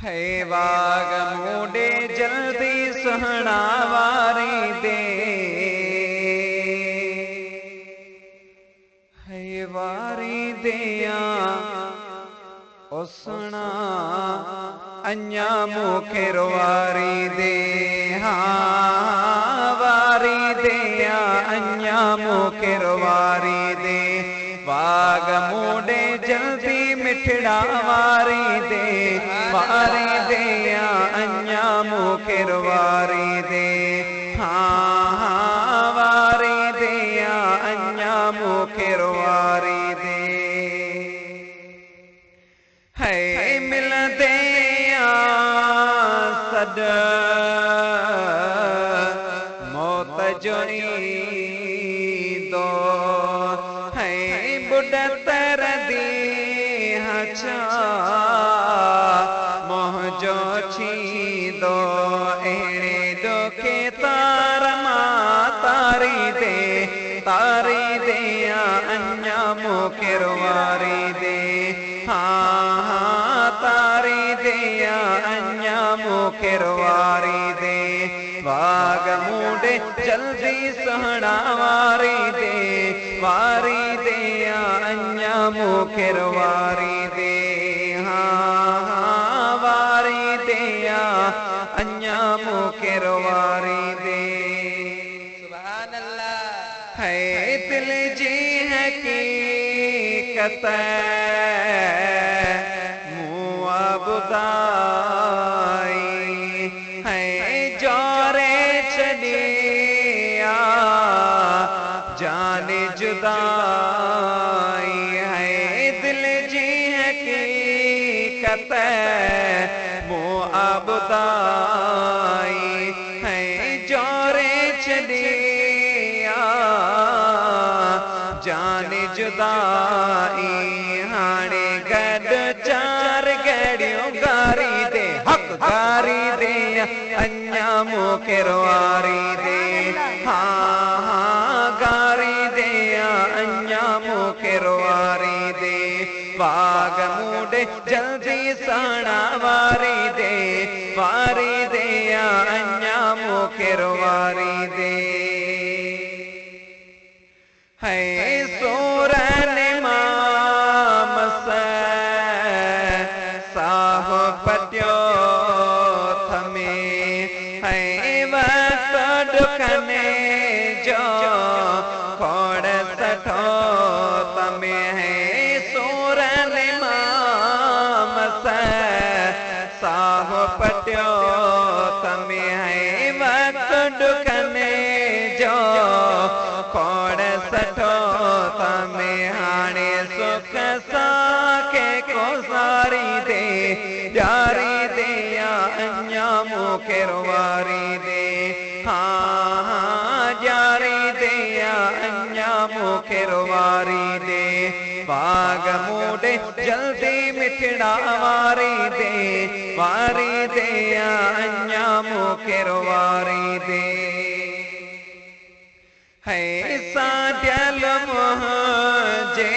है वाग मूडे जल्दी सुहना वारी दे है वारी दिया उसना अन्या मुखे वारी दे हाँ वारी दिया अन्या मुखे वारी दे वाग मूडे जल्दी मिठड़ा वारी दे वारी दिया अन्या मुखे वारी दे हाँ हाँ वारी दिया अन्या मुखे वारी दे है मिलदे सद मौत जो ईंदो है बुढ़ तर दी हचा मोहजो छींदो अहिड़े दुखे तार मां तारी दे अन्या मुखे वारी दे हाँ हाँ तारी दिया अन्या मुखे वारी दे वाग मूडे जल्दी सहना वारी दे अन्या मुखे वारी दे हाँ हाँ वारी दिया अन्या मुखे वारी दे सुभान अल्लाह है दिल जी हकीकत बुदाई है जोरे चलिया जाने जुदाई है दिल जी हकीकत मुआबुदाई है जोरे चलिया जाने जुदाई हाणे गड चार गड़ियों गारी दे हक गारी दे अन्या मुखे वारी दे हाँ हाँ गारी दे अन्या मुखे वारी दे वाग मूडे जल्दी साना वारी दे अन्या मुखे वारी दे है सोरन मामस साह पत्यो थमे है वक्त दुखने जो खोड़ सठो तमे है सोरन मामस साह पत्यो तमे है वक्त दुखने जो खोड़ सठो तमे हाणे सुख साके को सारी दे जारी दे अन्या मुखे वारी दे हाँ हाँ जारी दे अन्या मुखे वारी दे वाग मूडे जल्दी मिठड़ा वारी दे अन्या मुखे वारी दे है साड्यल मुझे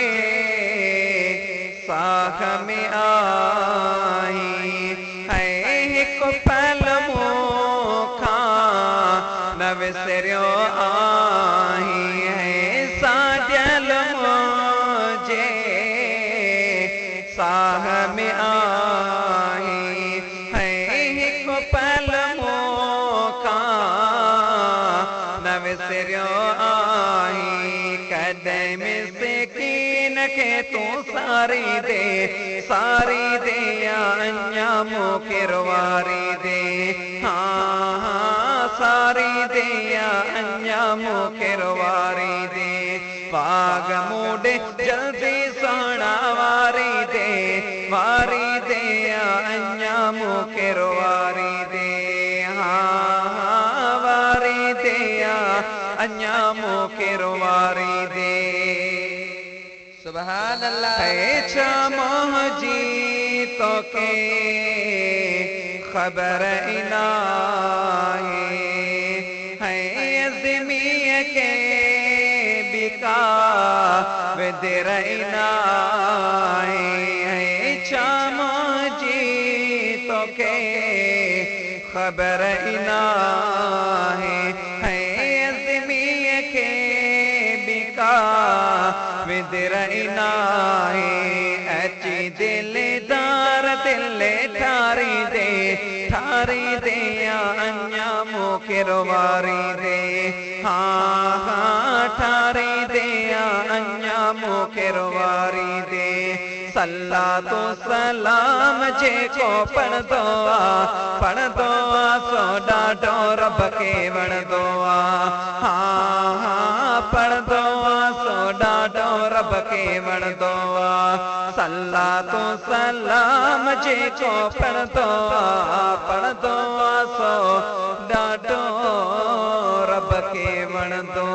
साख में आई है एक पल मुखा न विसरियो आई है साड्यल मुझे साख में आई है एक पल मुखा न विसरियो कदम से कीन के तू सारी दे अन्या मुखे वारी दे हाँ हाँ सारी दे अन्या मुखे वारी दे वाग मूडे जल्दी सोना वारी दे अन्या मुखे वारी दे हाँ हाँ वारी दे अन्या मुखे वारी दे सुभान अल्लाह है मोह जी तो के खबर इनाही है ज़मीन के बिका विदर इनाही है मोह जी तो तोखे ख़बर ई नाहे अज़मीअ खे बि का विदर ई नाहे अची दिलदार दिल ठारी दे या अञा मूंखे रुवारी दे हाँ हाँ ठारी दे या अञा मूंखे रुवारी दे सल्ला तो सलाम जेको पढ़ंदो आ सो ॾाढो रब खे वणंदो आ हाँ हाँ पढ़ंदो आ सो ॾाढो रब खे वणंदो आ सल्ला तो सलाम जेको पढ़ंदो आ सो ॾाढो रब खे वणंदो